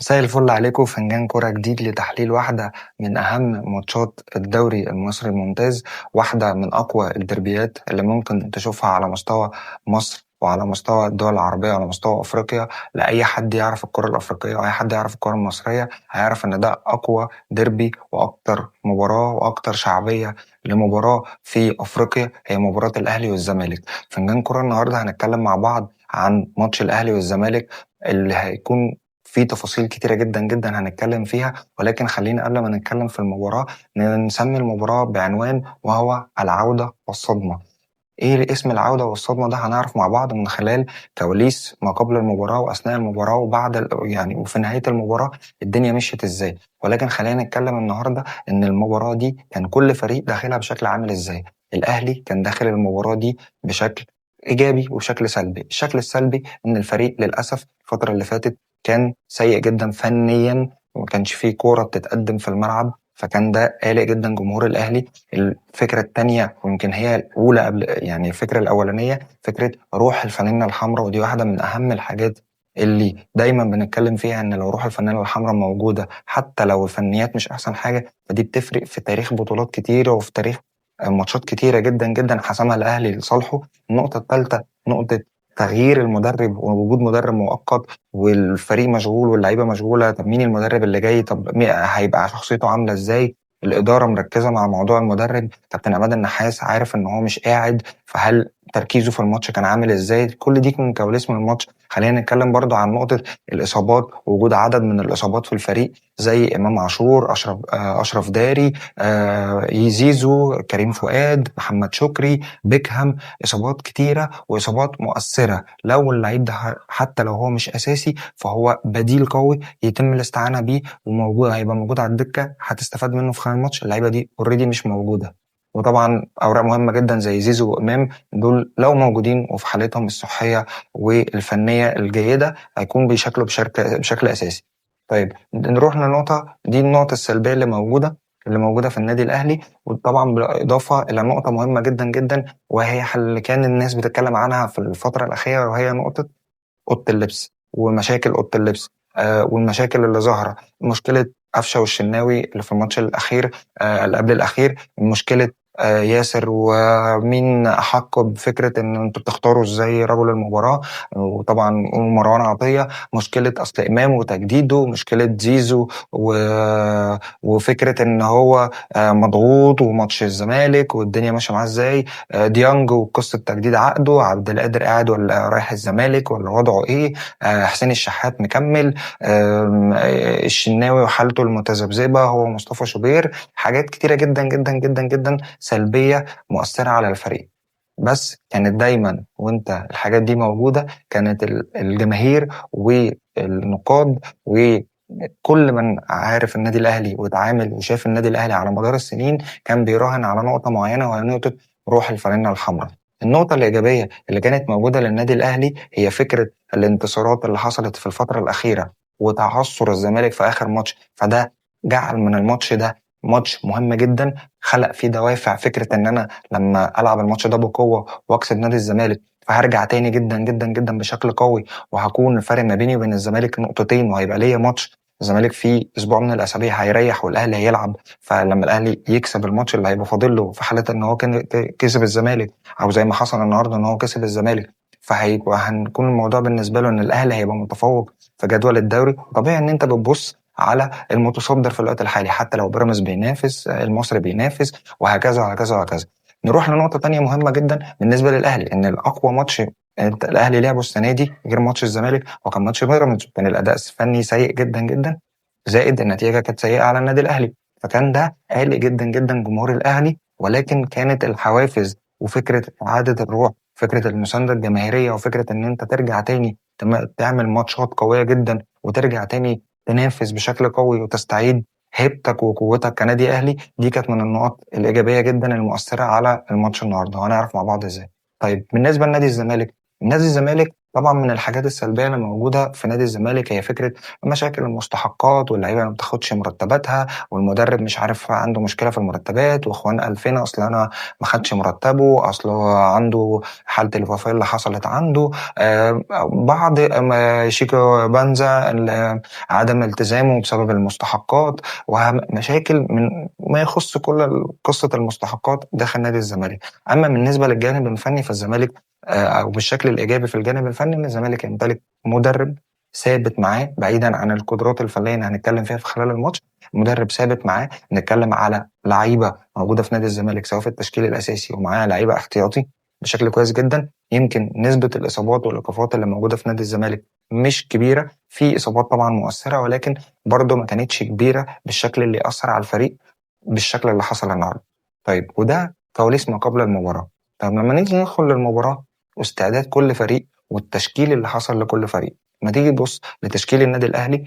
مساء الفل عليكم. فنجان كرة جديد لتحليل واحدة من أهم ماتشات الدوري المصري الممتاز، واحدة من أقوى الدربيات اللي ممكن تشوفها على مستوى مصر وعلى مستوى الدول العربية وعلى مستوى أفريقيا. لأي حد يعرف الكرة الأفريقية وأي حد يعرف الكرة المصرية هيعرف إن ده أقوى دربي وأكتر مباراة وأكتر شعبية لمباراة في أفريقيا، هي مباراة الأهلي والزمالك. فنجان كرة النهاردة هنتكلم مع بعض عن ماتش الأهلي والزمالك اللي هيكون في تفاصيل كتيرة جدا جدا هنتكلم فيها، ولكن خلينا قبل ما نتكلم في المباراة نسمي المباراة بعنوان وهو العودة والصدمة. ايه اسم العودة والصدمة ده؟ هنعرف مع بعض من خلال كواليس ما قبل المباراة واثناء المباراة وبعد يعني وفي نهاية المباراة الدنيا مشيت ازاي. ولكن خلينا نتكلم النهاردة ان المباراة دي كان كل فريق داخلها بشكل عامل ازاي. الاهلي كان داخل المباراة دي بشكل ايجابي وبشكل سلبي. الشكل السلبي ان الفريق للاسف الفترة اللي فاتت كان سيء جدا فنيا، وما كانش فيه كورة بتتقدم في الملعب، فكان ده قالق جدا جمهور الاهلي. الفكرة التانية ويمكن هي الأولى قبل يعني الفكرة الأولانية، فكرة روح الفانلة الحمراء، ودي واحدة من أهم الحاجات اللي دايما بنتكلم فيها، ان لو روح الفانلة الحمراء موجودة حتى لو الفنيات مش احسن حاجة فدي بتفرق في تاريخ بطولات كتيرة وفي تاريخ ماتشات كتيرة جدا جدا حسمها الأهلي لصالحه. النقطة الثالثة نقطة تغيير المدرب ووجود مدرب مؤقت والفريق مشغول واللعيبة مشغولة. طب مين المدرب اللي جاي؟ طب هيبقى شخصيته عاملة ازاي؟ الإدارة مركزة مع موضوع المدرب. كابتن عماد النحاس عارف إن هو مش قاعد، فهل تركيزه في الماتش كان عامل إزاي؟ كل دي من كواليس من الماتش. خلينا نتكلم برضو عن نقطة الإصابات ووجود عدد من الإصابات في الفريق زي إمام عاشور، أشرف داري، يزيزو، كريم فؤاد، محمد شكري، بيكهام. إصابات كتيرة وإصابات مؤثرة. لو اللعيب ده حتى لو هو مش أساسي فهو بديل قوي يتم الاستعانة بيه وموجود، هيبقى موجود على الدكة، هتستفاد منه في خلال الماتش. اللعيبة دي اوريدي مش موجودة. وطبعا أوراق مهمة جدا زي زيزو وإمام، دول لو موجودين وفي حالتهم الصحية والفنية الجيدة هيكون بيشكلوا بشكل أساسي. طيب نروح للنقطة دي، النقطة السلبية اللي موجودة في النادي الأهلي، وطبعا بالإضافة إلى نقطة مهمة جدا جدا وهي اللي كان الناس بتتكلم عنها في الفترة الأخيرة، وهي نقطة اوضه اللبس ومشاكل اوضه اللبس. والمشاكل اللي ظاهره، مشكله قفشه والشناوي اللي في الماتش الاخير، اللي قبل الاخير، مشكله ياسر ومين احق بفكره ان انتوا بتختاروا ازاي رجل المباراه، وطبعا مروان عطيه، مشكله اصل امام وتجديده، مشكله زيزو وفكره ان هو مضغوط وماتش الزمالك والدنيا ماشيه معاه ازاي، ديانج وقصه تجديد عقده، عبد القادر قاعد ولا رايح الزمالك ولا وضعه ايه، حسين الشحات مكمل، الشناوي وحالته المتذبذبه، هو مصطفى شوبير. حاجات كتيره جدا جدا جدا جدا سلبيه مؤثره على الفريق. بس كانت دايما وانت الحاجات دي موجوده كانت الجماهير والنقاد وكل من عارف النادي الاهلي واتعامل وشاف النادي الاهلي على مدار السنين كان بيراهن على نقطه معينه، وهي نقطه روح الفانلة الحمراء. النقطة الإيجابية اللي كانت موجودة للنادي الأهلي هي فكرة الانتصارات اللي حصلت في الفترة الأخيرة وتعثر الزمالك في آخر ماتش، فده جعل من الماتش ده ماتش مهم جدا، خلق فيه دوافع. فكرة إن أنا لما ألعب الماتش ده بقوة وأكسب نادي الزمالك فهرجع تاني جدا جدا جدا بشكل قوي، وهكون الفرق ما بيني وبين الزمالك نقطتين، وهيبقى ليا ماتش الزمالك في اسبوع من الاسابيع هيريح والاهلي هيلعب. فلما الاهلي يكسب الماتش اللي هيبقى فاضل له في حاله ان هو كان كسب الزمالك، او زي ما حصل النهارده ان هو كسب الزمالك، فهيبقى هنكون الموضوع بالنسبه له ان الاهلي هيبقى متفوق في جدول الدوري. طبيعي ان انت بتبص على المتصدر في الوقت الحالي، حتى لو بيراميدز بينافس، المصري بينافس، وهكذا وهكذا وهكذا. نروح لنقطه تانية مهمه جدا بالنسبه للاهلي، ان الاقوى ماتش الاهلي لعبه السنه دي غير ماتش الزمالك وكان ماتش بيراميدز، كان الاداء الفني سيء جدا جدا، زائد النتيجه كانت سيئه على النادي الاهلي، فكان ده قالق جدا جدا جمهور الاهلي. ولكن كانت الحوافز وفكره اعاده الروح، فكره المسانده الجماهيريه، وفكره ان انت ترجع تاني تعمل ماتشات قويه جدا وترجع تاني تنافس بشكل قوي وتستعيد هيبتك وقوتك كنادي اهلي، دي كانت من النقط الايجابيه جدا المؤثره على الماتش النهارده، وهنعرف مع بعض ازاي. طيب بالنسبه لنادي الزمالك، نادي الزمالك طبعا من الحاجات السلبيه اللي موجوده في نادي الزمالك هي فكره مشاكل المستحقات، واللعيبه ما بتاخدش مرتباتها، والمدرب مش عارف عنده مشكله في المرتبات، واخوان الفين اصل انا ما خدش مرتبه، اصله عنده حاله الوفاه اللي حصلت عنده، بعض شيكو بانزا عدم التزامه بسبب المستحقات، ومشاكل من ما يخص كل قصة المستحقات داخل نادي الزمالك. أما بالنسبة للجانب الفني فالزمالك أو بالشكل الإيجابي في الجانب الفني إن الزمالك يمتلك مدرب ثابت معاه، بعيدا عن القدرات الفنية اللي هنتكلم فيها في خلال الماتش. مدرب ثابت معاه، نتكلم على لعيبة موجودة في نادي الزمالك سواء في التشكيل الأساسي ومعاه لعيبة احتياطي بشكل كويس جدا. يمكن نسبة الإصابات والإيقافات اللي موجودة في نادي الزمالك مش كبيرة، في إصابات طبعا مؤثرة ولكن برضه ما كانتش كبيرة بالشكل اللي يأثر على الفريق بالشكل اللي حصل النهارده. طيب وده كواليس ما قبل المباراة. طب لما نيجي ندخل للمباراة واستعداد كل فريق والتشكيل اللي حصل لكل فريق، ما تيجي تبص لتشكيل النادي الأهلي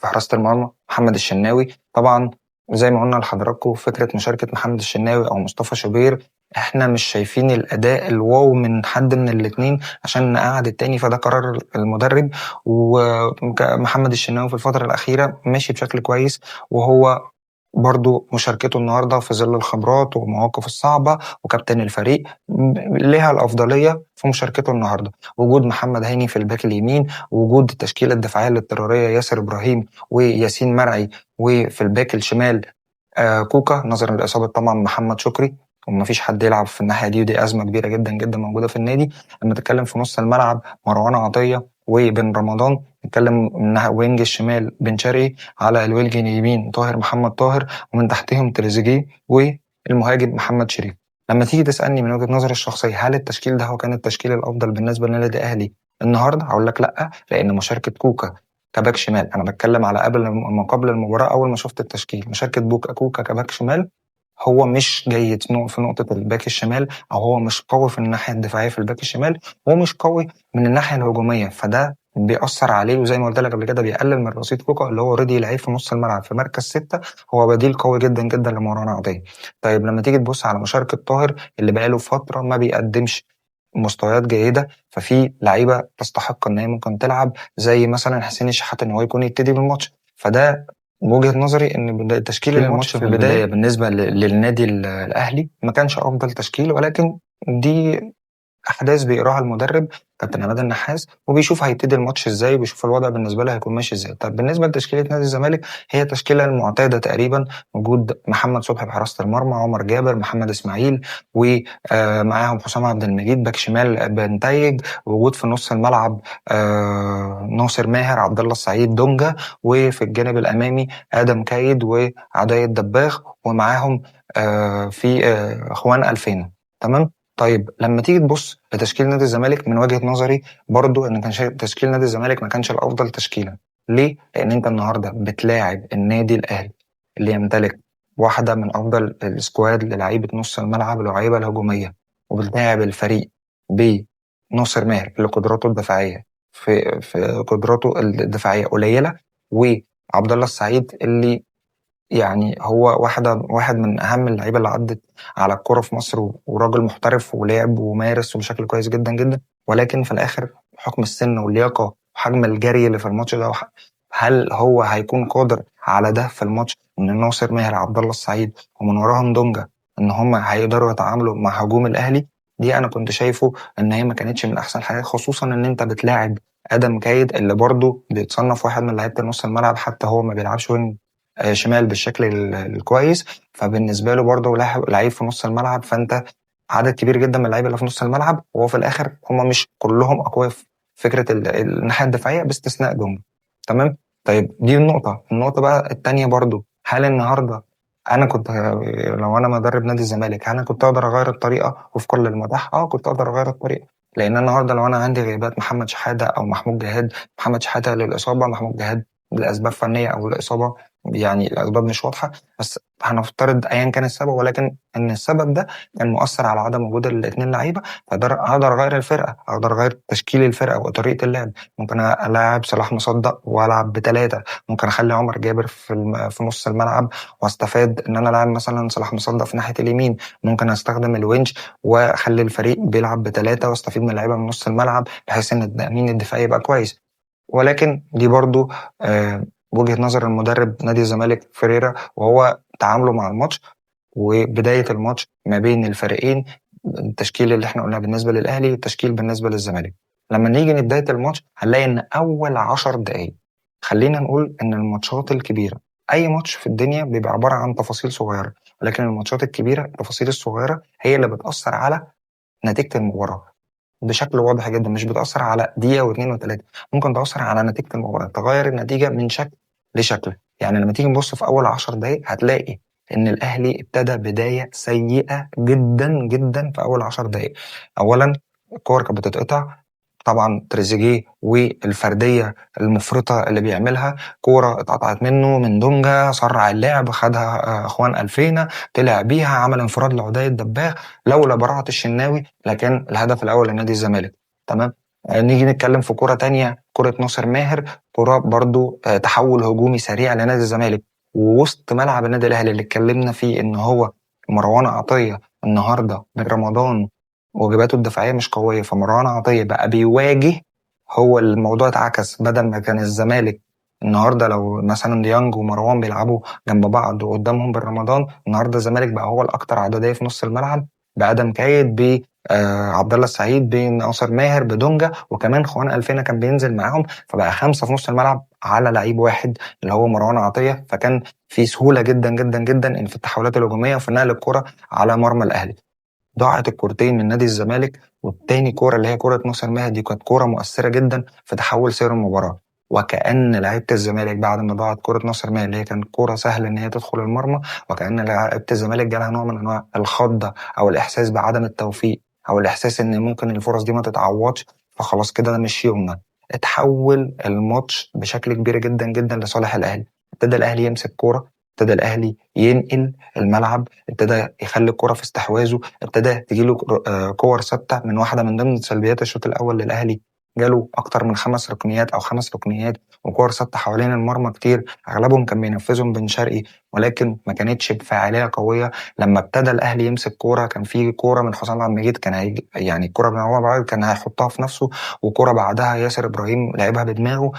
في حراسة المرمى محمد الشناوي. طبعا زي ما قلنا لحضراتكم فكرة مشاركة محمد الشناوي أو مصطفى شوبير احنا مش شايفين الأداء الواو من حد من الاتنين عشان نقعد التاني، فده قرار المدرب. ومحمد الشناوي في الفترة الأخيرة ماشي بشكل كويس، وهو برضو مشاركته النهاردة في ظل الخبرات والمواقف الصعبة وكابتن الفريق لها الأفضلية في مشاركته النهاردة. وجود محمد هاني في الباك اليمين، وجود التشكيلة الدفاعية الاضطرارية ياسر إبراهيم وياسين مرعي، وفي الباك الشمال كوكا نظرا لإصابة طبعا محمد شكري، ومفيش حد يلعب في الناحية دي، ودي أزمة كبيرة جدا جدا موجودة في النادي. لما تتكلم في نص الملعب مروان عطية وبن رمضان، نتكلم من وينج الشمال بن شرقي، على الوينج اليمين طاهر محمد طاهر، ومن تحتهم تريزيجيه والمهاجم محمد شريف. لما تيجي تسألني من وجهة نظري الشخصية هل التشكيل ده هو كان التشكيل الأفضل بالنسبة للنادي الأهلي النهارده؟ هقول لك لأ، لأن مشاركة كوكا كباك شمال، أنا بتكلم على ما قبل المباراة أول ما شفت التشكيل، مشاركة كوكا كباك شمال هو مش جيد في نقطة الباك الشمال، أو هو مش قوي في الناحية الدفاعية في الباك الشمال، هو مش قوي من الناحية الهجومية، فده بيأثر عليه. وزي ما قلت لك قبل كده بيقلل من رصيد كوكا اللي هو اوريدي يلعب في نص الملعب في مركز 6، هو بديل قوي جدا جدا لمروان عطية. طيب لما تيجي تبص على مشاركة طاهر اللي بقاله فترة ما بيقدمش مستويات جيدة، ففي لعيبة تستحق ان هي ممكن تلعب زي مثلا حسين الشحات ان هو يكون يبتدي بالماتش. فده وجهة نظري ان تشكيل الماتش في البداية بالنسبة للنادي الأهلي ما كانش أفضل تشكيل، ولكن دي احداث بيقراها المدرب كابتن عماد النحاس، وبيشوف هيبتدي الماتش ازاي، وبيشوف الوضع بالنسبه له هيكون ماشي ازاي. طب بالنسبه لتشكيله نادي الزمالك هي التشكيله المعتاده تقريبا، وجود محمد صبحي بحراسه المرمى، عمر جابر، محمد اسماعيل، ومعاهم حسام عبد المجيد باك شمال بنتايج، وجود في نص الملعب ناصر ماهر، عبد الله السعيد، دونجا، وفي الجانب الامامي ادم كايد وعدي الدباغ، ومعاهم في اخوان الفين. تمام. طيب لما تيجي تبص لتشكيل نادي الزمالك من وجهة نظري برضو ان كان تشكيل نادي الزمالك ما كانش الافضل تشكيلا. ليه؟ لان انت النهارده بتلاعب النادي الاهلي اللي يمتلك واحده من افضل السكواد للعيبه نص الملعب اللعيبه الهجوميه، وبتلاعب الفريق بناصر ماهر اللي قدراته الدفاعيه في قدراته الدفاعيه قليله، وعبد الله السعيد اللي يعني هو واحد من اهم اللعيبه اللي عدت على الكوره في مصر، وراجل محترف ولعب ومارس وبشكل كويس جدا جدا، ولكن في الاخر بحكم السن واللياقه وحجم الجري اللي في الماتش ده هل هو هيكون قادر على ده في الماتش؟ من ناصر ماهر، عبد الله السعيد، ومن وراهم دونجا، ان هم هيقدروا يتعاملوا مع هجوم الاهلي؟ دي انا كنت شايفه ان هي ما كانتش من احسن الحاجات، خصوصا ان انت بتلاعب ادم كايد اللي برضه بيتصنف واحد من لعيبه نص الملعب، حتى هو ما بيلعبش وينج شمال بالشكل الكويس، فبالنسبه له برضه لعيب في نص الملعب، فانت عدد كبير جدا من اللعيبه اللي في نص الملعب، وهو في الاخر هم مش كلهم اقوياء في فكره الناحيه الدفاعيه باستثناء دونج. تمام. طيب دي النقطه بقى الثانيه برضه، هل النهارده انا كنت لو انا مدرب نادي الزمالك هل انا كنت اقدر اغير الطريقه وفقا للمتاح؟ كنت اقدر اغير الطريقه، لان النهارده لو انا عندي غيابات محمد شحاته او محمود جهاد، محمد شحاته للاصابه، محمود جهاد لاسباب فنيه او الاصابه، يعني الاسباب مش واضحه، بس هنفترض ايا كان السبب، ولكن ان السبب ده كان مؤثر على عدم وجود الاثنين لعيبه، اقدر اغير الفرقه، اقدر اغير تشكيل الفرقه وطريقه اللعب. ممكن العب صلاح مصدق والعب بثلاثه، ممكن اخلي عمر جابر في نص الملعب، واستفاد ان انا لاعب مثلا صلاح مصدق في ناحيه اليمين. ممكن استخدم الونج واخلي الفريق بيلعب بثلاثه، واستفيد من اللعيبه من نص الملعب بحيث ان التامين الدفاعي يبقى كويس. ولكن دي برضو وجهة نظر المدرب نادي الزمالك فيريرا، وهو تعامله مع الماتش وبداية الماتش ما بين الفريقين، التشكيل اللي احنا قلناه بالنسبة للأهلي والتشكيل بالنسبة للزمالك. لما نيجي لبداية الماتش هنلاقي إن أول 10 دقايق، خلينا نقول إن الماتشات الكبيرة، أي ماتش في الدنيا بيبقى عبارة عن تفاصيل صغيرة، ولكن الماتشات الكبيرة التفاصيل الصغيرة هي اللي بتأثر على نتيجة المباراة بشكل واضح جدا. مش بتأثر على دقيقة واثنين وثلاثة، ممكن تأثر على نتيجة المباراة، تغير النتيجة من شكل لشكل. يعني لما تيجي نبص في أول 10 دقايق هتلاقي إن الأهلي ابتدى بداية سيئة جدا جدا في أول 10 دقايق. أولا الكور كانت بتتقطع، طبعا تريزيجيه والفرديه المفرطه اللي بيعملها، كوره اتقطعت منه من دونجا، سرع اللعب، خدها اخوان الفينا، طلع بيها، عمل انفراد لعدي الدباغ، لولا براعه الشناوي لكان الهدف الاول لنادي الزمالك. تمام. نيجي نتكلم في كرة تانية، كرة ناصر ماهر، كرة برضو تحول هجومي سريع لنادي الزمالك، ووسط ملعب النادي الأهلي اللي اتكلمنا فيه إن هو مروان عطية النهاردة من رمضان واجباته الدفاعية مش قوية، فمروان عطية بقى بيواجه. هو الموضوع اتعكس، بدل ما كان الزمالك النهارده لو مثلا ديانج ومروان بيلعبوا جنب بعض وقدامهم بالرمضان، النهارده الزمالك بقى هو الاكثر عدديه في نص الملعب، بادم كايد، ب عبد الله السعيد، بناصر ماهر، بدونجا، وكمان خوان الفينا كان بينزل معاهم، فبقى 5 في نص الملعب على لعيب واحد اللي هو مروان عطيه. فكان في سهوله جدا جدا جدا ان في التحولات الهجوميه وفي نقل الكره على مرمى الاهلي. ضاعت الكورتين من نادي الزمالك، والتاني كورة اللي هي كورة ناصر ماهر دي كانت كورة مؤثرة جدا في تحول سير المباراة. وكأن لعيبة الزمالك بعد ما ضاعت كورة ناصر ماهر اللي هي كانت كورة سهلة إن هي تدخل المرمى، وكأن لعيبة الزمالك جالها نوع من أنواع الخضة أو الإحساس بعدم التوفيق، أو الإحساس إن ممكن الفرص دي ما تتعوضش، فخلاص كده ده مش يومنا. اتحول الماتش بشكل كبير جدا جدا لصالح الأهلي. ابتدى الأهلي يمسك كورة، ابتدى الأهلي ينقل الملعب، ابتدى يخلي الكرة في استحواذه، ابتدى تجيله كور ثابته. من واحده من ضمن سلبيات الشوط الاول للاهلي، جاله اكتر من 5 ركنيات او 5 ركنيات وكور ثابته حوالين المرمى كتير، اغلبهم كان بينفذهم بن شرقي، ولكن ما كانتش بفاعليه قويه. لما ابتدى الاهلي يمسك كوره، كان في كوره من حسام عبد المجيد كان يعني الكوره من عمر بعيد كان هيحطها في نفسه، وكوره بعدها ياسر ابراهيم لعبها بدماغه.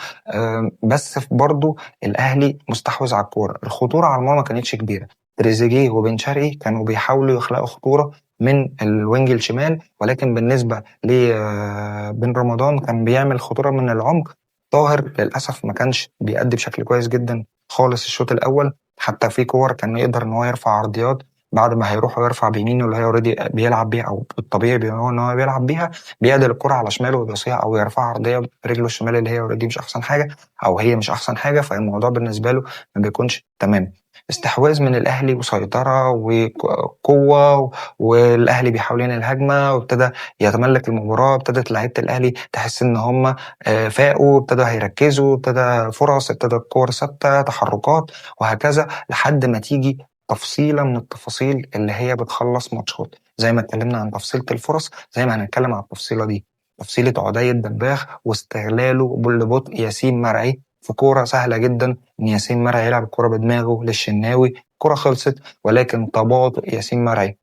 بس برضه الاهلي مستحوذ على الكوره، الخطوره على المرمى ما كانتش كبيره. تريزيجيه وبن شرقي كانوا بيحاولوا يخلقوا خطوره من الوينج الشمال، ولكن بالنسبه لبن رمضان كان بيعمل خطوره من العمق. طاهر للاسف ما كانش بيأدي بشكل كويس جدا خالص الشوط الاول، حتى في كور كان يقدر ان هو يرفع عرضيات بعد ما هيروح ويرفع بيمينه اللي هي اوريدي بيلعب بيها، او الطبيعي هو ان هو بيلعب بيها، بيعدل الكره على شماله ويبصيها او يرفع عرضيه برجله الشمال اللي هي اوريدي مش احسن حاجه، او هي مش احسن حاجه، فالموضوع بالنسبه له ما بيكونش تمام. استحواذ من الاهلي وسيطره وقوه، والاهلي بيحاول ينهي الهجمه وابتدى يتملك المباراه، ابتدت لعيبه الاهلي تحس ان هم فاقوا، ابتدى هيركزوا، ابتدى فرص، ابتدى الكور ثابته، تحركات، وهكذا لحد ما تيجي تفصيله من التفاصيل اللي هي بتخلص ماتشات. زي ما اتكلمنا عن تفصيله الفرص، زي ما هنتكلم عن التفصيله دي، تفصيله عدي الدباغ واستغلاله ببطء ياسين مرعي في كوره سهله جدا ان ياسين مرعي يلعب الكوره بدماغه للشناوي، الكوره خلصت، ولكن تباطؤ ياسين مرعي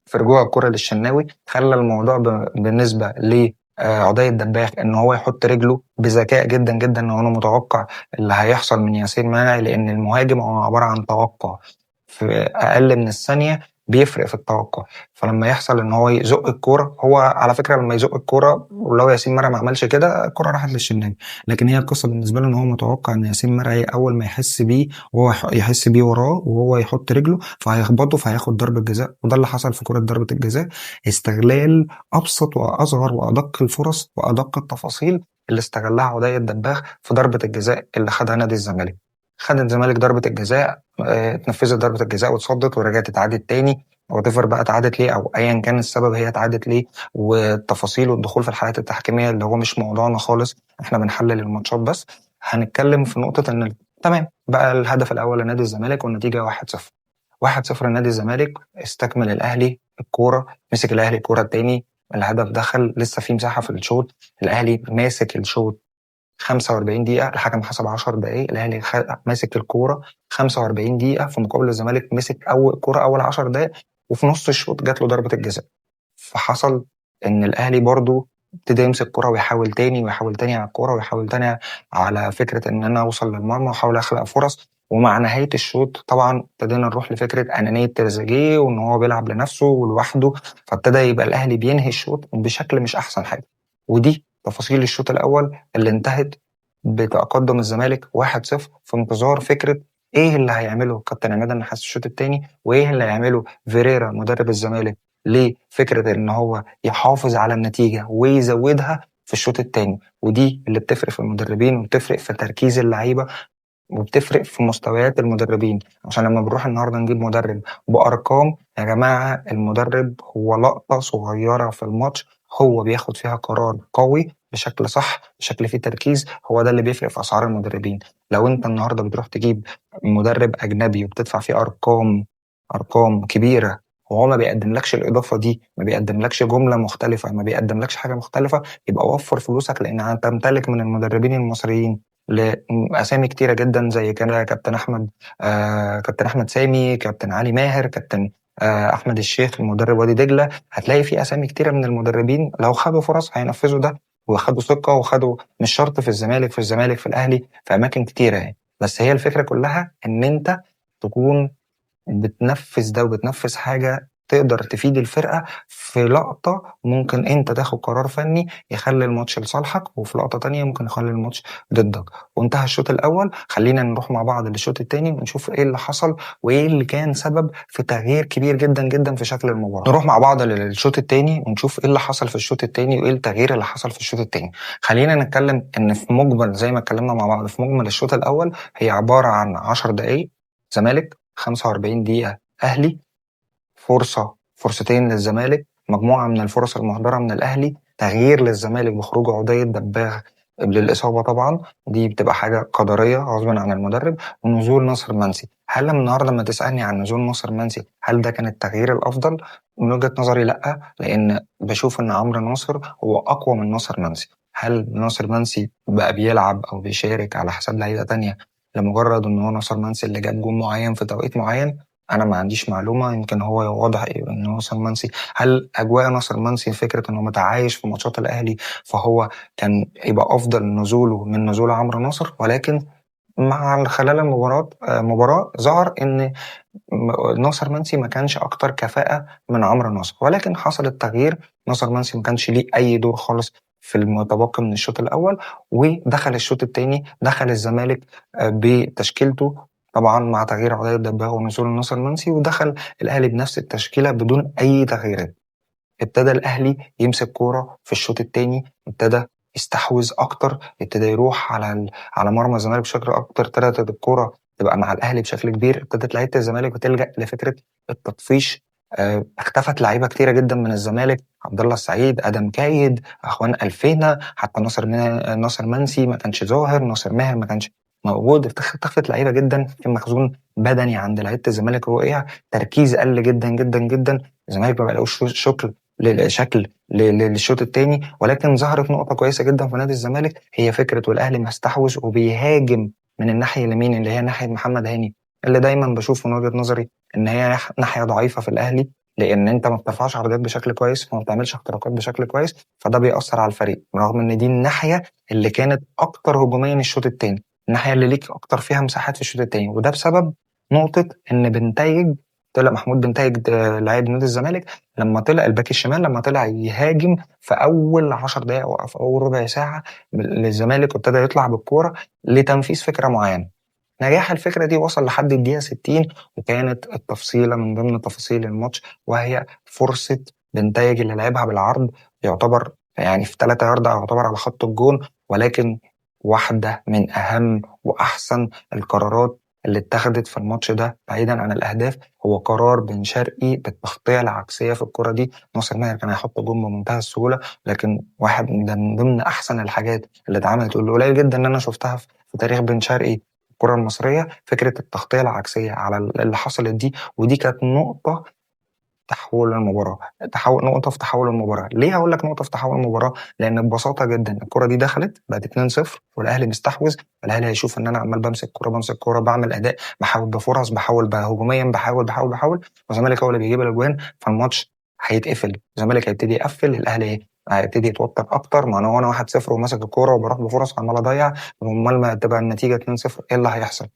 في رجوع الكرة للشناوي خلى الموضوع بالنسبة ل عدي الدباغ ان هو يحط رجله بذكاء جدا جدا، ان هو متوقع اللي هيحصل من ياسين منعي، لان المهاجم هو عبارة عن توقع في اقل من الثانية، بيفرق في التوقع. فلما يحصل ان هو يزق الكوره، هو على فكره لما يزق الكوره ولو ياسين مرعي ما عملش كده الكوره راحت للشناوي، لكن هي القصه بالنسبه له ان هو متوقع ان ياسين مرعي اول ما يحس بيه وهو يحس بيه وراه وهو يحط رجله فهيخبطه فهياخد ضربه جزاء، وده اللي حصل في كره ضربه الجزاء. استغلال ابسط واصغر وادق الفرص وادق التفاصيل اللي استغلها عدي الدباغ في ضربه الجزاء اللي خدها نادي الزمالك. خد الزمالك ضربه الجزاء، اتنفذت ضربه الجزاء واتصدت ورجعت اتعادت تاني، وتفر بقى اتعادت ليه او ايا كان السبب هي اتعادت ليه، والتفاصيل والدخول في الحالات التحكيميه اللي هو مش موضوعنا خالص، احنا بنحلل الماتشات بس. هنتكلم في نقطه ان تمام، بقى الهدف الأول لنادي الزمالك والنتيجة 1-0. 1-0 لنادي الزمالك، استكمل الأهلي الكورة، مسك الأهلي الكورة التاني، الهدف دخل، لسه في مساحة في الشوط، الأهلي ماسك الشوط 45 دقيقة، الحكم حسب 10 دقايق، الأهلي ماسك الكورة 45 دقيقة، في مقابل الزمالك مسك أول كورة أول 10 دقايق، وفي نص الشوط جات له ضربة الجزاء. فحصل إن الأهلي برضو ابتدى يمسك كرة ويحاول تاني ويحاول تاني على الكرة ويحاول تاني على فكرة إن أنا أوصل للمرمى وأحاول أخلق فرص. ومع نهاية الشوط طبعا ابتدينا نروح لفكرة أنانية تريزيجيه وإن هو بيلعب لنفسه ولوحده، فابتدى يبقى الأهلي بينهي الشوط بشكل مش أحسن حاجة. ودي تفاصيل الشوط الأول اللي انتهت بتقدم الزمالك 1-0 في انتظار فكرة إيه اللي هيعمله كابتن عماد النحاس الشوط التاني، وإيه اللي هيعمله فيريرا مدرب الزمالك لفكرة إن هو يحافظ على النتيجة ويزودها في الشوط التاني. ودي اللي بتفرق في المدربين وبتفرق في تركيز اللعيبة وبتفرق في مستويات المدربين. عشان لما بنروح النهارده نجيب مدرب بأرقام، يا جماعة المدرب هو لقطة صغيرة في الماتش هو بياخد فيها قرار قوي بشكل صح بشكل فيه تركيز، هو ده اللي بيفرق في أسعار المدربين. لو انت النهارده بتروح تجيب مدرب أجنبي وبتدفع فيه أرقام كبيرة وهو ما بيقدملكش الإضافة دي، ما بيقدملكش جملة مختلفة، ما بيقدملكش حاجة مختلفة، يبقى وفر فلوسك، لأن أنت تمتلك من المدربين المصريين لأسامي كتيرة جدا زي كان كابتن أحمد، كابتن أحمد سامي، كابتن علي ماهر، كابتن أحمد الشيخ المدرب وادي دجلة. هتلاقي في أسامي كتيرة من المدربين لو خدوا فرص هينفذوا ده، وخدوا ثقة وخدوا، مش شرط في الزمالك، في الأهلي، في أماكن كتيرة يعني. بس هي الفكرة كلها إن أنت تكون بتنفذ ده وبتنفذ حاجة تقدر تفيد الفرقة في لقطة، ممكن انت تاخد قرار فني يخلي الماتش لصالحك، وفي لقطة تانية ممكن يخلي الماتش ضدك. وانتهى الشوط الأول، خلينا نروح مع بعض للشوط التاني ونشوف ايه اللي حصل وايه اللي كان سبب في تغيير كبير جدا جدا في شكل المباراة. نروح مع بعض للشوط التاني ونشوف ايه اللي حصل في الشوط التاني وايه التغيير اللي حصل في الشوط التاني. خلينا نتكلم ان في مجمل، زي ما اتكلمنا مع بعض، في مجمل الشوط الأول هي عبارة عن 10 دقايق زمالك، 45 دقيقة أهلي، فرصتين للزمالك، مجموعة من الفرص المهدرة من الأهلي، تغيير للزمالك بخروج عدي الدباغ للإصابة طبعا، دي بتبقى حاجة قدرية غصبا عن المدرب، ونزول ناصر منسي. هل النهارده لما تسألني عن نزول ناصر منسي هل ده كان التغيير الأفضل؟ من وجهة نظري لأ، لأن بشوف إن عمرو ناصر هو أقوى من ناصر منسي. هل ناصر منسي بقى بيلعب أو بيشارك على حساب لعيبة تانية لمجرد إن هو ناصر منسي اللي جاب جون معين في توقيت معين؟ انا ما عنديش معلومه، يمكن هو واضح ان ناصر منسي، هل اجواء ناصر منسي فكره انه متعايش في ماتشات الاهلي فهو كان يبقى افضل نزوله من نزول عمرو ناصر؟ ولكن مع خلال مباراة ظهر ان ناصر منسي ما كانش اكتر كفاءة من عمرو ناصر، ولكن حصل التغيير. ناصر منسي ما كانش ليه اي دور خالص في المتبقي من الشوط الاول، ودخل الشوط الثاني دخل الزمالك بتشكيلته طبعا مع تغيير عضية الدباغ ونزول ناصر منسي، ودخل الاهلي بنفس التشكيلة بدون اي تغييرات. ابتدى الاهلي يمسك كوره في الشوط الثاني، ابتدى يستحوذ اكتر، ابتدى يروح على مرمى الزمالك بشكل اكتر، ابتدت الكوره تبقى مع الاهلي بشكل كبير، ابتدت لعيبه الزمالك بتلجا لفكره التطفيش. اختفت لعيبه كتيره جدا من الزمالك، عبد الله السعيد، ادم كايد، اخوان الفينا، حتى ناصر منسي ما كانش ظاهر، ناصر ماهر ما كانش موجود، اختفت لعيبه جدا، في مخزون بدني عند لعيبه الزمالك وقع، تركيز قل جدا جدا جدا، الزمالك ما بقاش للشوط الثاني. ولكن ظهرت نقطة كويسة جدا في نادي الزمالك، هي فكرة والأهلي مستحوذ وبيهاجم من الناحية اليمين اللي هي ناحية محمد هاني، اللي دايما بشوف من وجهة نظري إن هي ناحية ضعيفة في الأهلي، لأن أنت ما بترفعش عرضيات بشكل كويس وما بتعملش اختراقات بشكل كويس، فده بيأثر على الفريق، رغم إن دي الناحية اللي كانت أكتر هجوميا الشوط الثاني، الناحية اللي ليك أكتر فيها مساحات في الشوط الثاني، وده بسبب نقطة إن بنتايج طلع محمود بنتايج لاعب نادي الزمالك، لما طلع الباك الشمال، لما طلع يهاجم في اول 10 دقائق او في اول ربع ساعه للزمالك، وابتدى يطلع بالكوره لتنفيذ فكره معينه. نجاح الفكره دي وصل لحد الدقيقه 60، وكانت التفصيله من ضمن تفاصيل الماتش، وهي فرصه بنتايج اللي لعبها بالعرض، يعتبر يعني في 3 ياردة، يعتبر على خط الجون، ولكن واحده من اهم واحسن القرارات اللي اتخذت في الماتش ده بعيدا عن الاهداف، هو قرار بن شرقي بالتغطيه العكسيه في الكره دي. ناصر ماهر كان هيحط جون بمنتهى السهوله، لكن واحد من ضمن احسن الحاجات اللي اتعملت واللي قليل جدا ان انا شفتها في تاريخ بن شرقي الكرة المصرية فكرة التغطية العكسية على اللي حصلت دي، ودي كانت نقطة تحول المباراة، نقطة في تحول المباراة. ليه هقول لك نقطة في تحول المباراة؟ لأن ببساطة جدا الكرة دي دخلت بقت 2-0 والأهلي مستحوذ. الأهلي هيشوف إن أنا عمال بمسك كرة بعمل أداء، بحاول بفرص، بحاول هجوميا، بحاول، والزمالك هو اللي بيجيب الأجوان، فالماتش هيتقفل. الزمالك هيبتدي يقفل، الأهلي هيبتدي يتوتر أكتر. ما أنا وأنا 1-0 وماسك الكرة وبروح بفرص عمال أضيع، أمال ما تبقى النتيجة 2-0 إيه اللي هيحصل؟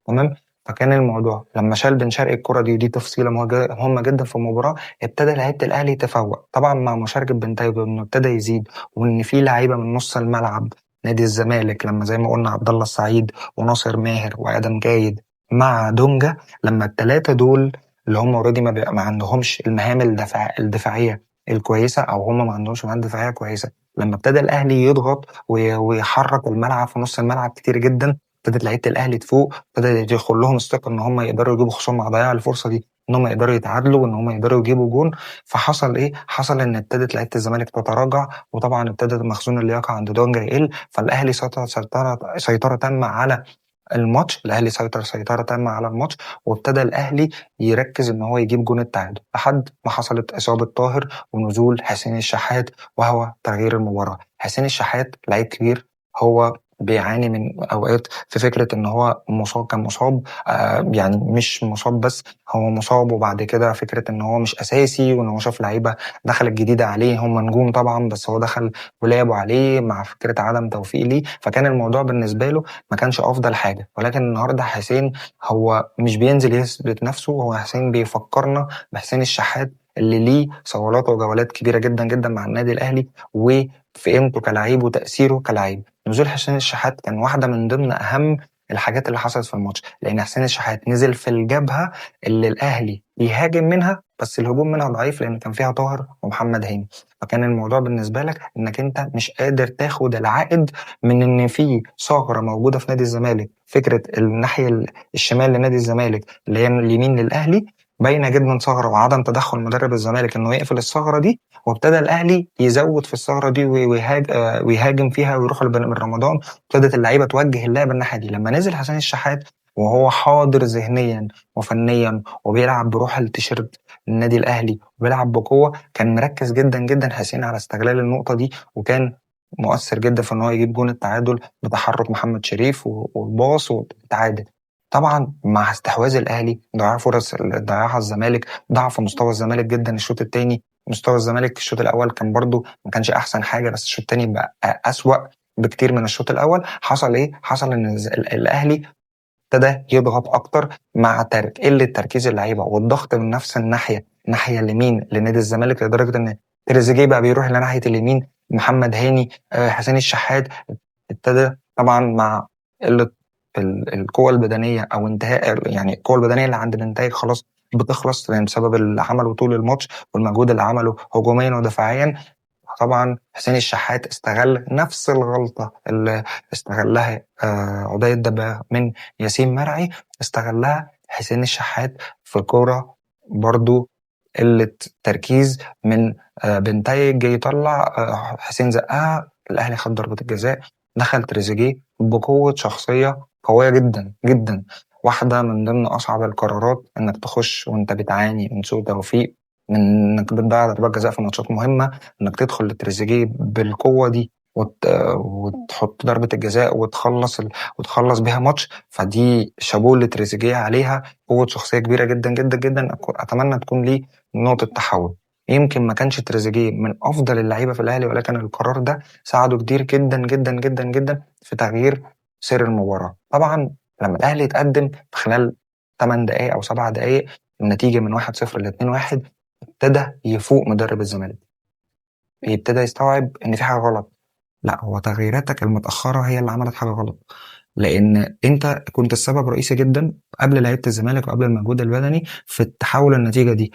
تمام. فكان الموضوع لما شال بن شرقي الكرة دي، ودي تفصيلة مهمة جدا في المباراة، ابتدى لعيبة الأهلي تفوق طبعا مع مشاركة بنتايج، وإنه ابتدى يزيد، وإن في لعيبة من نص الملعب نادي الزمالك لما زي ما قلنا عبد الله السعيد وناصر ماهر وآدم جايد مع دونجا، لما الثلاثة دول اللي هم اوريدي ما عندهمش المهام الدفاعية الكويسة، أو هم ما عندهمش مهام دفاعية كويسة، لما ابتدى الأهلي يضغط ويحرك الملعب في نص الملعب كتير جدا، ابتدت لعيبه الاهلي تفوق، ابتدى يدخل لهم الثقه ان هم يقدروا يجيبوا، خصوصا مع ضياع الفرصه دي، ان هم يقدروا يتعادلوا وان هم يقدروا يجيبوا جون. فحصل ايه؟ حصل ان ابتدت لعيبه الزمالك تتراجع، وطبعا ابتدت مخزون اللياقه عند دونجا يقل، فالاهلي سيطره تامه على الماتش. الاهلي سيطره تامه على الماتش، وابتدى الاهلي يركز ان هو يجيب جون التعادل لحد ما حصلت اصابه طاهر ونزول حسين الشحات، وهو تغيير المباراه. حسين الشحات لعيب كبير، هو بيعاني من اوقات في فكره ان هو مصاب، كان مصاب يعني مش مصاب بس، هو مصاب وبعد كده فكره ان هو مش اساسي، وان هو شاف لعيبه دخلت جديده عليه هم نجوم طبعا، بس هو دخل ولعبوا عليه مع فكره عدم توفيق ليه، فكان الموضوع بالنسبه له ما كانش افضل حاجه. ولكن النهارده حسين هو مش بينزل يثبت نفسه، هو حسين بيفكرنا بحسين الشحات اللي ليه صولات وجولات كبيره جدا جدا مع النادي الاهلي، وفي قيمته كلاعب وتاثيره كلاعب. نزول حسين الشحات كان واحده من ضمن اهم الحاجات اللي حصلت في الماتش، لان حسين الشحات نزل في الجبهه اللي الاهلي يهاجم منها، بس الهجوم منها ضعيف لان كان فيها طاهر ومحمد هاني. فكان الموضوع بالنسبه لك انك انت مش قادر تاخد العائد من ان في ثغره موجوده في نادي الزمالك، فكره الناحيه الشمال لنادي الزمالك اللي هي اليمين للاهلي باينه جدا ثغره، وعدم تدخل مدرب الزمالك انه يقفل الثغره دي، وابتدى الاهلي يزود في الثغره دي ويهاجم فيها ويروح من رمضان. ابتدت اللعيبه توجه اللعب الناحيه دي. لما نزل حسين الشحات وهو حاضر ذهنيا وفنيا وبيلعب بروح التيشيرت النادي الاهلي وبيلعب بقوه، كان مركز جدا جدا حسين على استغلال النقطه دي، وكان مؤثر جدا في ان هو يجيب جون التعادل بتحرك محمد شريف والباص والتعادل. طبعا مع استحواذ الاهلي ضياع فرص ضيعها الزمالك، ضعف مستوى الزمالك جدا الشوط الثاني. مستوى الزمالك الشوط الاول كان برضو ما كانش احسن حاجه، بس الشوط الثاني بقى اسوأ بكتير من الشوط الاول. حصل ايه؟ حصل ان الاهلي ابتدى يضغط اكتر مع قله تركيز اللعيبه والضغط من نفس الناحيه اليمين لنادي الزمالك، لدرجه ان تريزيجيه بقى بيروح لناحيه اليمين، محمد هاني، حسين الشحات. ابتدى طبعا مع قله القوه البدنيه او انتهاء، يعني القوه البدنيه اللي عند الانتاج خلاص بتخلص، يعني بسبب اللي عمله طول الماتش والمجهود اللي عمله هجوميا ودفاعيا. طبعا حسين الشحات استغل نفس الغلطة اللي استغلها عدي الدبا من ياسين مرعي، استغلها حسين الشحات في كورة برضو قلة تركيز من بنتايج، جاي يطلع حسين زقها، الأهلي خد ضربة الجزاء، دخل تريزيجيه بقوة شخصية قوية جدا جدا. واحدة من ضمن أصعب القرارات إنك تخش وأنت بتعاني من سوء توفيق، من إنك بتضيع ضربات جزاء في ماتشات مهمة، انك تدخل لتريزيجيه بالقوه دي وتحط ضربه الجزاء وتخلص بيها ماتش. فدي شابوه لتريزيجيه عليها، قوه شخصيه كبيره جدا جدا جدا. اتمنى تكون ليه نقطه تحول. يمكن ما كانش تريزيجيه من افضل اللعيبه في الاهلي، ولكن القرار ده ساعده كتير جدا جدا جدا جدا في تغيير سير المباراه. طبعا لما الاهلي يتقدم في خلال 8 دقائق او 7 دقائق النتيجه من 1-0 ل 2-1، ابتدى يفوق مدرب الزمالك، يبتدى يستوعب ان في حاجه غلط. لا، هو تغييراتك المتاخره هي اللي عملت حاجه غلط، لان انت كنت السبب رئيسي جدا قبل لعيبه الزمالك وقبل المجهود البدني في تحول النتيجه دي.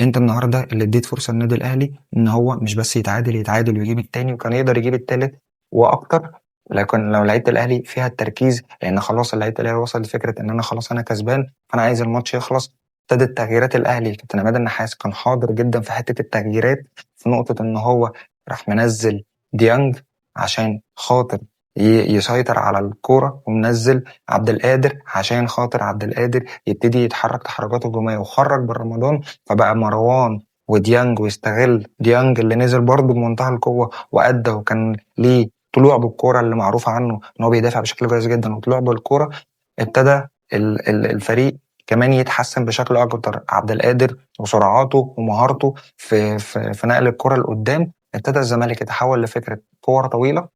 انت النهارده اللي اديت فرصه للنادي الاهلي ان هو مش بس يتعادل ويجيب التاني، وكان يقدر يجيب التالت واكتر. لكن لو لعيبه الاهلي فيها التركيز، لان خلاص لعيبه الاهلي وصل لفكره ان انا خلاص انا كسبان فانا عايز الماتش يخلص. ابتدت تغييرات الاهلي، كابتن عماد النحاس كان حاضر جدا في حته التغييرات، في نقطه ان هو راح منزل ديانج عشان خاطر يسيطر على الكوره ومنزل عبد القادر عشان خاطر عبد القادر يبتدي يتحرك تحركات هجوميه، وخرج بن رمضان فبقى مروان وديانج، ويستغل ديانج اللي نزل برضه بمنتهى القوه وادى، وكان ليه طلوع بالكوره اللي معروف عنه ان هو بيدافع بشكل كويس جدا، وطلوع بالكوره ابتدى الفريق كمان يتحسن بشكل اكتر. عبد القادر وسرعاته ومهارته في نقل الكره لقدام، ابتدى الزمالك يتحول لفكره كور طويله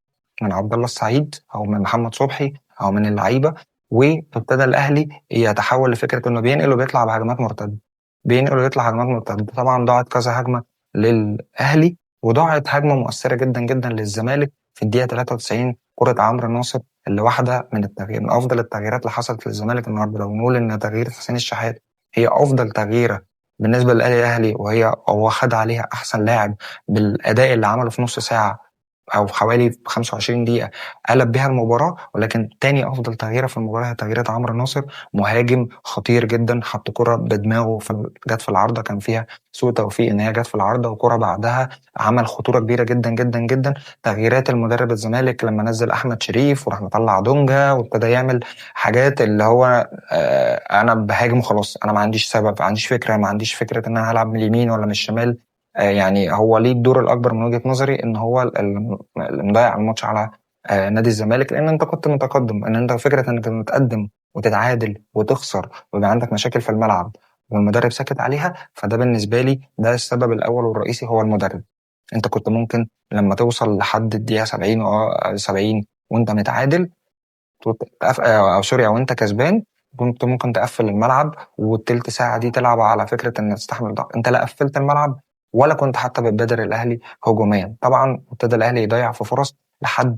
من عبد الله السعيد او من محمد صبحي او من اللعيبه، وابتدى الاهلي يتحول لفكره انه بينقل وبيطلع بهجمات مرتده، بينقل ويطلع هجمات مرتده. طبعا ضاعت كذا هجمه للاهلي، وضاعت هجمه مؤثره جدا جدا للزمالك في الدقيقه 93، كره عمرو ناصر اللي واحده من التغيير من افضل التغييرات اللي حصلت للزمالك النهارده. لو نقول ان تغيير حسين الشحات هي افضل تغييره بالنسبه للاهلي، وهي هو خد عليها احسن لاعب بالاداء اللي عمله في نص ساعه او حوالي 25 دقيقه قلب بيها المباراه. ولكن تاني افضل تغييره في المباراه هي تغييره عمرو ناصر، مهاجم خطير جدا، حط كره بدماغه جت في العارضه، كان فيها سوء توفيق ان هي جت في العارضه، وكره بعدها عمل خطوره كبيره جدا جدا جدا. تغييرات المدرب الزمالك لما نزل احمد شريف وراح مطلع دونجا وابتدى يعمل حاجات اللي هو انا بهاجم وخلاص، انا ما عنديش سبب، ما عنديش فكره، ما عنديش فكره ان انا هلعب من اليمين ولا من الشمال. يعني هو ليه الدور الاكبر من وجهة نظري ان هو اللي مضيع الماتش على نادي الزمالك، لان انت كنت متقدم، ان انت فكره انك متقدم وتتعادل وتخسر ويبقى عندك مشاكل في الملعب والمدرب ساكت عليها، فده بالنسبه لي ده السبب الاول والرئيسي هو المدرب. انت كنت ممكن لما توصل لحد الدقيقه 70 70 وانت متعادل او سوري او انت كسبان، كنت ممكن تقفل الملعب والتلت ساعه دي تلعب على فكره ان تستحمل ضغط. انت لا قفلت الملعب ولا كنت حتى بتبادر الاهلي هجوميا. طبعا ابتدى الاهلي يضيع في فرص لحد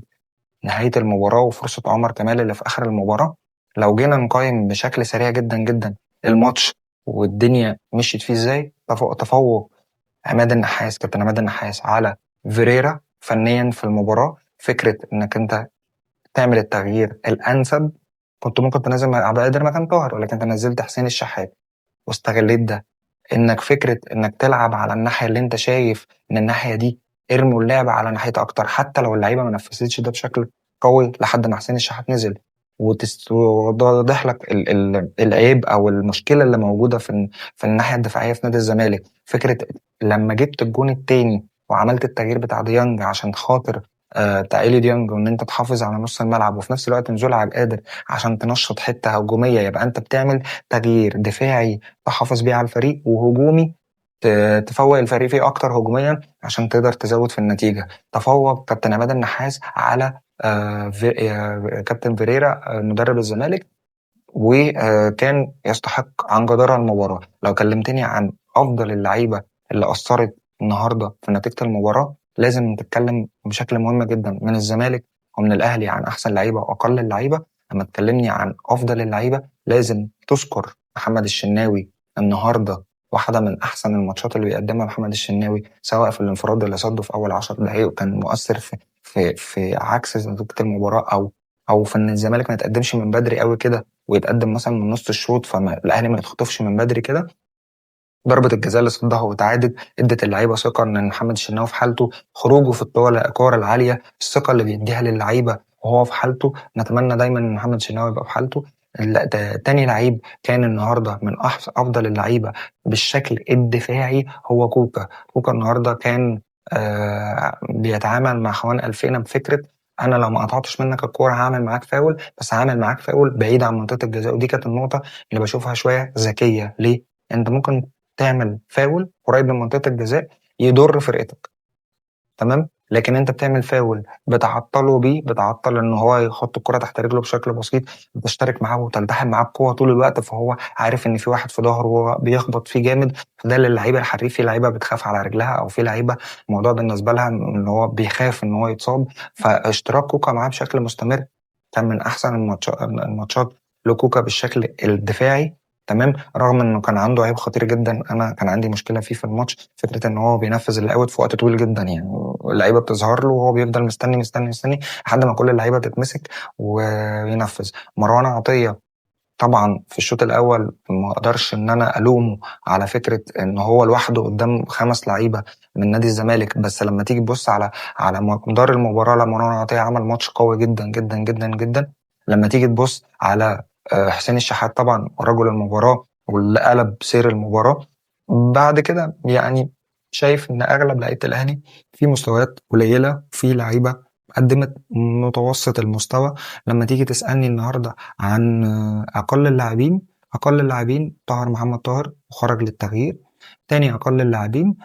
نهايه المباراه، وفرصه عمر كمال اللي في اخر المباراه. لو جينا نقيم بشكل سريع جدا جدا الماتش والدنيا مشيت فيه ازاي، تفوق عماد النحاس، كابتن عماد النحاس على فيريرا فنيا في المباراه. فكره انك انت تعمل التغيير الانسب، كنت ممكن تنزل عبد القادر مكان طاهر، ولكن انت نزلت حسين الشحات واستغليت ده، انك فكره انك تلعب على الناحيه اللي انت شايف ان الناحيه دي ارموا اللعب على ناحيه اكتر، حتى لو اللعيبه ما نفذتش ده بشكل قوي لحد ما حسين الشحات نزل، ووضح لك العيب او المشكله اللي موجوده في الناحيه الدفاعيه في نادي الزمالك. فكره لما جبت الجون التاني وعملت التغيير بتاع ديانج عشان خاطر تعالي ديانج، وان انت تحافظ على نص الملعب وفي نفس الوقت نزول عبد القادر عشان تنشط حته هجوميه، يبقى انت بتعمل تغيير دفاعي تحافظ بيه على الفريق، وهجومي تفوق الفريق فيه اكتر هجوميا عشان تقدر تزود في النتيجه. تفوق كابتن عماد النحاس على كابتن فيريرا مدرب الزمالك، وكان يستحق عن جدارة المباراة. لو كلمتني عن أفضل اللعيبة اللي أثرت النهاردة في نتيجة المباراة، لازم تتكلم بشكل مهم جدا من الزمالك ومن الأهلي عن أحسن لعيبة وأقل اللعيبة. لما تكلمني عن أفضل اللعيبة لازم تذكر محمد الشناوي النهاردة. واحدة من أحسن الماتشات اللي بيقدمها محمد الشناوي، سواء في الانفراد اللي صده في أول 10 دقايق وكان مؤثر في عكس نتيجة المباراة، أو في إن الزمالك ما يتقدمش من بدري قوي كده ويتقدم مثلا من نص الشوط فالاهلي ما يتخطفش من بدري كده. ضربة الجزاء اللي صدها وتعادل ادت اللعيبه ثقه ان محمد الشناوي في حالته، خروجه في الكور العاليه، الثقه اللي بيديها للعيبه وهو في حالته. نتمنى دايما ان محمد الشناوي يبقى في حالته. لا، ده تاني لعيب كان النهارده من افضل اللعيبه بالشكل الدفاعي هو كوكا. كوكا النهارده كان بيتعامل مع خوان الفينا بفكره انا لو ما قطعتش منك الكوره هعمل معاك فاول، بس هعمل معاك فاول بعيد عن منطقه الجزاء. ودي كانت النقطه اللي بشوفها شويه ذكيه. ليه؟ انت ممكن تعمل فاول قريب من منطقه الجزاء يضر فرقتك، تمام، لكن انت بتعمل فاول بتعطله بيه، بتعطل ان هو يحط الكره تحت رجله بشكل بسيط، بتشترك معاه وتلتحم معاه بقوه طول الوقت، فهو عارف ان في واحد في ظهره وهو بيخبط فيه جامد. فده للعيبه الحريف، في لعيبه بتخاف على رجلها، او في لعيبه الموضوع بالنسبه لها ان هو بيخاف ان هو يتصاب. فاشتراك كوكا معاه بشكل مستمر كان من احسن الماتشات لكوكا بالشكل الدفاعي، تمام. رغم انه كان عنده عيب خطير جدا، انا كان عندي مشكله فيه في الماتش، فكره ان هو بينفذ الاوت في وقت طويل جدا. يعني اللعيبه بتظهر له وهو بيفضل مستني مستني مستني لحد ما كل اللعيبه تتمسك وينفذ. مروان عطيه طبعا في الشوط الاول ما اقدرش ان انا الومه على فكره ان هو لوحده قدام 5 لعيبه من نادي الزمالك. بس لما تيجي تبص على مدار المباراه، لا، مروان عطيه عمل ماتش قوي جدا جدا جدا جدا. لما تيجي تبص على حسين الشحات، طبعا رجل المباراه واللي قلب سير المباراه. بعد كده يعني شايف ان اغلب لعيبه الاهلي في مستويات قليله، في لعيبه قدمت متوسط المستوى. لما تيجي تسالني النهارده عن أقل اللاعبين طاهر محمد طاهر، وخرج للتغيير. تاني أقل اللاعبين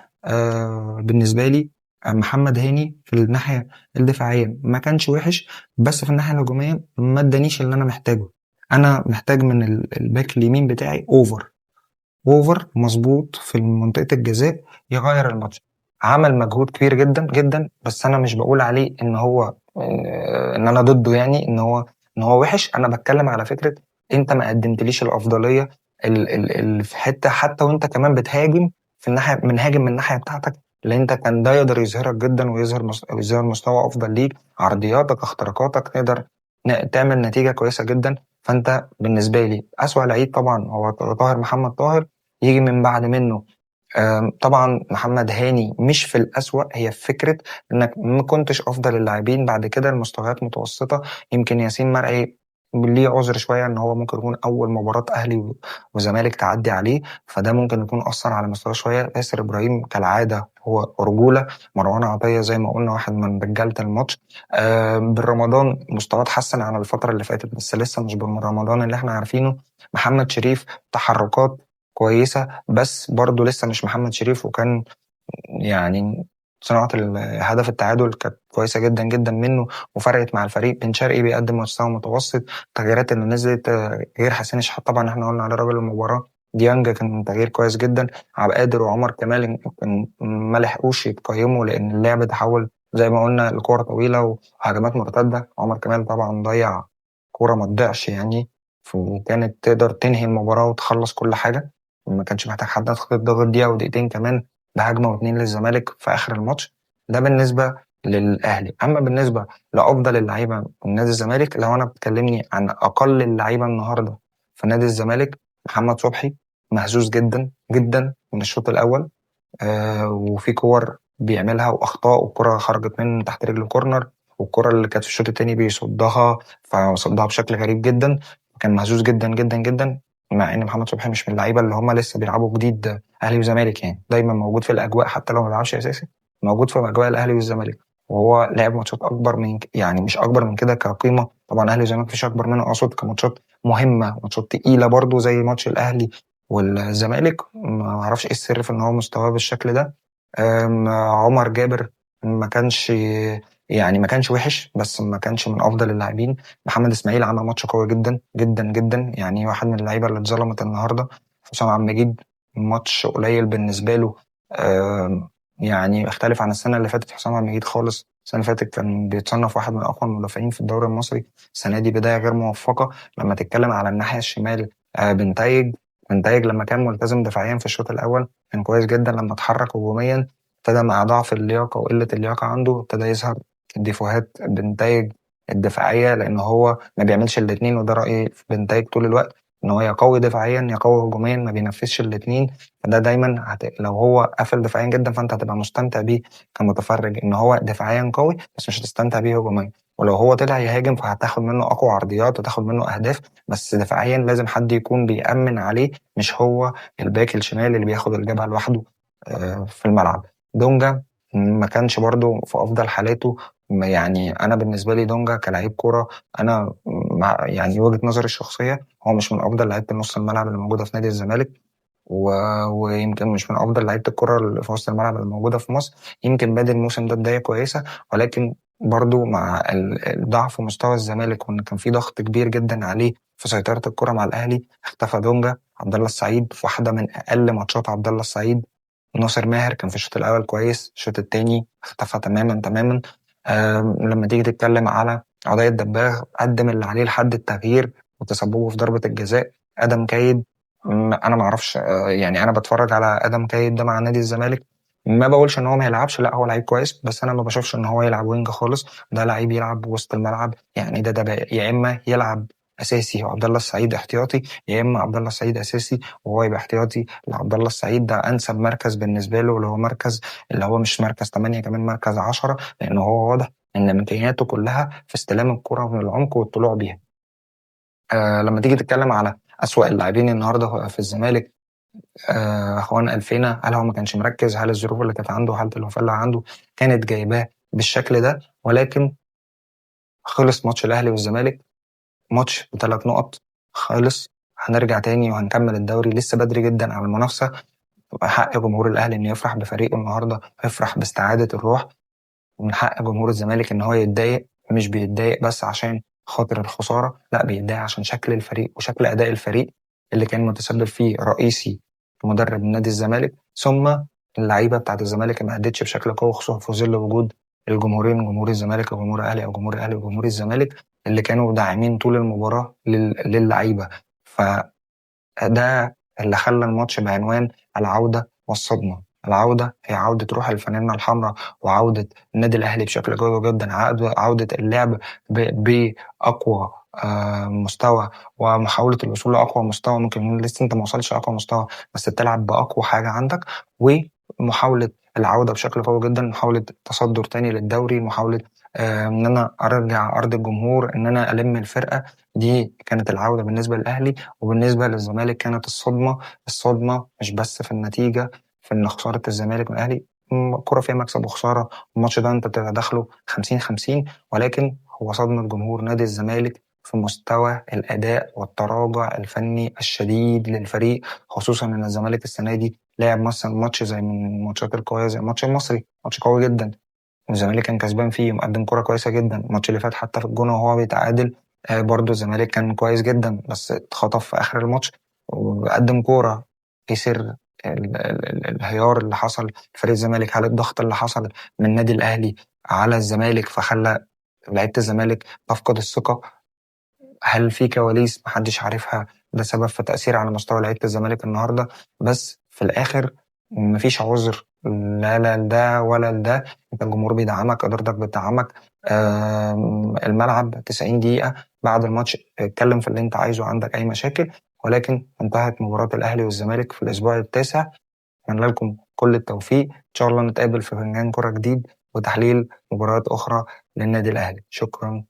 بالنسبة لي محمد هاني. في الناحية الدفاعية ما كانش وحش، بس في الناحية الهجومية ما ادانيش اللي أنا محتاجه. أنا محتاج من الباك اليمين بتاعي اوفر مظبوط في منطقة الجزاء يغير الماتش. عمل مجهود كبير جدا جدا، بس انا مش بقول عليه ان هو ان انا ضده، يعني ان هو وحش. انا بتكلم على فكرة انت ما قدمتليش الافضلية في حتة، حتى وانت كمان بتهاجم في الناحية من الناحية بتاعتك، اللي انت كان ده يقدر يظهرك جدا ويظهر يظهر مستوى افضل ليك، عرضياتك، اختراقاتك، تقدر تعمل نتيجة كويسة جدا. فانت بالنسبة لي اسوأ لعيب طبعا هو طاهر محمد طاهر. يجي من بعد منه طبعا محمد هاني. مش في الأسوأ، هي في فكرة انك ما كنتش افضل اللاعبين. بعد كده المستويات متوسطة. يمكن ياسين مرعي ليه عذر شوية ان هو ممكن يكون اول مباراة اهلي وزمالك تعدي عليه، فده ممكن يكون اثر على مستواه شوية. ياسر ابراهيم كالعادة هو رجولة. مروان عطية زي ما قلنا واحد من رجالة الماتش. بالرمضان مستواه اتحسن عن الفترة اللي فاتت، بس لسه مش بالرمضان اللي احنا عارفينه. محمد شريف تحركات كويسة، بس برضه لسه مش محمد شريف. وكان يعني صناعة هدف التعادل كانت كويسة جدا جدا منه وفرقت مع الفريق. بن شرقي بيقدم مستوى متوسط. التغييرات اللي نزلت غير حسين الشحات طبعا احنا قلنا على رجل المباراة. ديانج كان تغيير كويس جدا. عبد القادر وعمر كمال كان ما لحقوش يتقيموا لأن اللعب تحول زي ما قلنا لكورة طويلة وهجمات مرتدة. عمر كمال طبعا ضيع كورة ما تضيعش يعني، وكانت تقدر تنهي المباراة وتخلص كل حاجة. ما كانش محتاج حد يدخل ضغط دقيقة ودقيقتين كمان بهجمة واتنين للزمالك في آخر الماتش. ده بالنسبة للأهلي. أما بالنسبة لأفضل اللعيبة من نادي الزمالك، لو أنا بتكلمني عن أقل اللعيبة النهاردة في نادي الزمالك، محمد صبحي مهزوز جدا جدا من الشوط الأول. وفي كور بيعملها وأخطاء، والكرة خرجت من تحت رجله كورنر، والكرة اللي كانت في الشوط التاني بيصدها فصدها بشكل غريب جدا. كان مهزوز جدا جدا جدا. مع ان محمد صبحي مش من اللعيبه اللي هم لسه بيلعبوا جديد اهلي وزمالك، يعني دايما موجود في الاجواء حتى لو ما بيلعبش اساسي، موجود في اجواء الاهلي والزمالك. وهو لعب ماتشات اكبر من يعني مش اكبر من كده كقيمه، طبعا اهلي وزمالك مفيش اكبر منه، اقصد كماتشات مهمه، ماتشات تقيله برضو زي ماتش الاهلي والزمالك. ما اعرفش ايه السر في ان هو مستواه بالشكل ده. عمر جابر ما كانش يعني ما كانش وحش، بس ما كانش من افضل اللاعبين. محمد اسماعيل عمل ماتش قوي جدا جدا جدا، يعني واحد من اللعيبه اللي اتظلمت النهارده. حسام عبد المجيد ماتش قليل بالنسبه له. يعني اختلف عن السنه اللي فاتت. حسام عبد المجيد خالص السنه اللي فاتت كان بيتصنف واحد من اقوى المدافعين في الدوري المصري. السنه دي بدايه غير موفقه. لما تتكلم على الناحيه الشمال بنتايج لما كان ملتزم دفاعيا في الشوط الاول كان كويس جدا. لما اتحرك هجوميا ابتدى مع ضعف اللياقه وقله اللياقه عنده ابتدى يظهر ديفوهات بنتايج الدفاعيه، لان هو ما بيعملش الاثنين. وده رايي في بنتايج طول الوقت، ان هو يقوي دفاعيا يقوي هجوميا، ما بينفذش الاثنين. فده دايما لو هو قفل دفاعيا جدا فانت هتبقى مستمتع بيه كمتفرج، ان هو دفاعيا قوي بس مش هتستمتع بيه هجوميا. ولو هو طلع يهاجم فهتاخد منه اقوى عرضيات وتاخد منه اهداف، بس دفاعيا لازم حد يكون بيأمن عليه، مش هو الباك الشمال اللي بياخد الجبهة لوحده في الملعب. دونجا ما كانش برضو في أفضل حالاته. يعني أنا بالنسبة لي دونجا كلاعب كورة، أنا يعني وجهة نظري الشخصية هو مش من أفضل لعيبة نص الملعب اللي موجودة في نادي الزمالك. ويمكن مش من افضل لعيبه الكره اللي في وسط الملعب اللي موجوده في مصر. يمكن بادئ الموسم ده بدايه كويسه، ولكن برضو مع الضعف ومستوى الزمالك وان كان في ضغط كبير جدا عليه في سيطره الكره مع الاهلي، اختفى دونجا. عبد الله السعيد في واحده من اقل ماتشات عبد الله السعيد. ناصر ماهر كان في الشوط الاول كويس، الشوط الثاني اختفى تماما تماما. لما تيجي تتكلم على عضية الدباغ قدم اللي عليه لحد التغيير وتسببه في ضربة الجزاء. ادم كايد انا ما اعرفش، يعني انا بتفرج على ادم كايد ده مع نادي الزمالك، ما بقولش ان هو ما يلعبش، لا هو لعيب كويس، بس انا ما بشوفش ان هو يلعب وينج خالص. ده لعيب يلعب وسط الملعب، يعني ده بقى يا اما يلعب اساسي وعبد الله السعيد احتياطي، يا اما عبد الله السعيد اساسي وهو يبقى احتياطي لعبد الله السعيد. ده انسب مركز بالنسبه له، اللي هو مركز اللي هو مش مركز 8، كمان مركز 10، لانه هو واضح ان امكانياته كلها في استلام الكره من العمق والطلوع بيها. لما تيجي تتكلم على اسوأ اللاعبين النهارده في الزمالك، اخوان الفينا، هل هو ما كانش مركز؟ هل الظروف اللي كانت عنده، حاله الوفاه اللي عنده كانت جايباه بالشكل ده؟ ولكن خلص ماتش الاهلي والزمالك، ماتش ب3 نقط، خالص. هنرجع تاني وهنكمل الدوري، لسه بدري جدا على المنافسه. حق جمهور الاهلي انه يفرح بفريقه النهارده، يفرح باستعاده الروح. ومن حق جمهور الزمالك ان هو يتضايق، مش بيتضايق بس عشان خاطر الخساره، لا، بيتضايق عشان شكل الفريق وشكل اداء الفريق اللي كان متسبب فيه رئيسي مدرب نادي الزمالك، ثم اللعيبه بتاعت الزمالك ما ادتش بشكل قوي، خصوصا في ظل وجود الجمهورين، جمهور الزمالك وجمهور الاهلي، او جمهور الاهلي وجمهور الزمالك، اللي كانوا داعمين طول المباراه للعيبه. ده اللي خلى الماتش بعنوان العودة والصدمة. العودة هي عودة روح الفانلة الحمراء، وعودة النادي الأهلي بشكل قوي جدا، عودة اللعب بأقوى مستوى، ومحاولة الوصول لأقوى مستوى. ممكن يكون لسه أنت ما وصلش لأقوى مستوى، بس تلعب بأقوى حاجة عندك، ومحاولة العودة بشكل قوي جدا، محاولة تصدر تاني للدوري، محاولة إن أنا أرجع أرض الجمهور، إن أنا ألم الفرقة. دي كانت العودة بالنسبة للأهلي. وبالنسبة للزمالك كانت الصدمة مش بس في النتيجة، في إن خسارة الزمالك من الأهلي. الكورة فيها مكسب وخسارة، الماتش ده أنت بتبقى داخله 50-50، ولكن هو صدمة جمهور نادي الزمالك في مستوى الأداء والتراجع الفني الشديد للفريق، خصوصا إن الزمالك السنة دي لعب مثلا ماتش زي من الماتشات القوية، زي الماتش المصري، ماتش قوي جدا والزمالك كان كسبان فيه، مقدم كرة كويسة جدا. الماتش اللي فات حتى في الجون وهو بيتعادل، برضو الزمالك كان كويس جدا، بس اتخطف في آخر الماتش وقدم كورة كسر الهيار اللي حصل في فريق الزمالك. هل الضغط اللي حصل من النادي الأهلي على الزمالك فخلى لعيبة الزمالك تفقد الثقة؟ هل في كواليس محدش عارفها ده سبب في تأثير على مستوى لعيبة الزمالك النهاردة؟ بس في الآخر مفيش عذر لا لده ولا لده. انت الجمهور بيدعمك، إدارتك بتدعمك، الملعب 90 دقيقة بعد الماتش اتكلم في اللي انت عايزه، عندك أي مشاكل. ولكن انتهت مباراة الأهلي والزمالك في الأسبوع التاسع. أتمنى لكم كل التوفيق، إن شاء الله نتقابل في فنجان كرة جديد وتحليل مباريات أخرى للنادي الأهلي. شكرا.